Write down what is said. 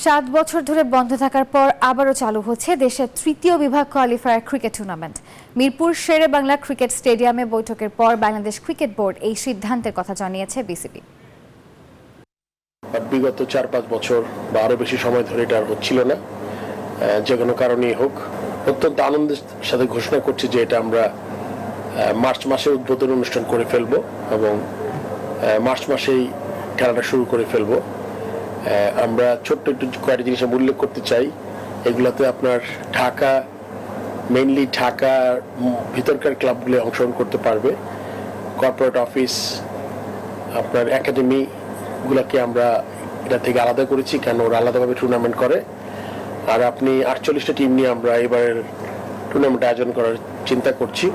7 বছর ধরে বন্ধ থাকার পর আবারও চালু হচ্ছে দেশের তৃতীয় বিভাগ কোয়ালিফায়ার ক্রিকেট টুর্নামেন্ট। মিরপুর শেরে বাংলা ক্রিকেট স্টেডিয়ামে বৈঠকের পর বাংলাদেশ ক্রিকেট বোর্ড এই সিদ্ধান্তের কথা জানিয়েছে বিসিবি। বিগত 4-5 বছর বা আরো বেশি সময় ধরে এটা হচ্ছিল না, যে কোনো কারণেই হোক। অত্যন্ত আনন্দের সাথে ঘোষণা করছি যে এটা আমরা মার্চ মাসে উদ্বোধন অনুষ্ঠান করে ফেলবো এবং মার্চ মাসেই খেলাটা শুরু করে ফেলবো। আমরা ছোট্ট একটু কয়েকটা জিনিস উল্লেখ করতে চাই। এগুলোতে আপনার ঢাকা, মেইনলি ঢাকার ভিতরকার ক্লাবগুলো অংশগ্রহণ করতে পারবে। কর্পোরেট অফিস, আপনার একাডেমিগুলোকে আমরা এটা থেকে আলাদা করেছি, কেন ওরা আলাদাভাবে টুর্নামেন্ট করে। আর আপনি 48টা টিম নিয়ে আমরা এবারের টুর্নামেন্ট আয়োজন করার চিন্তা করছি।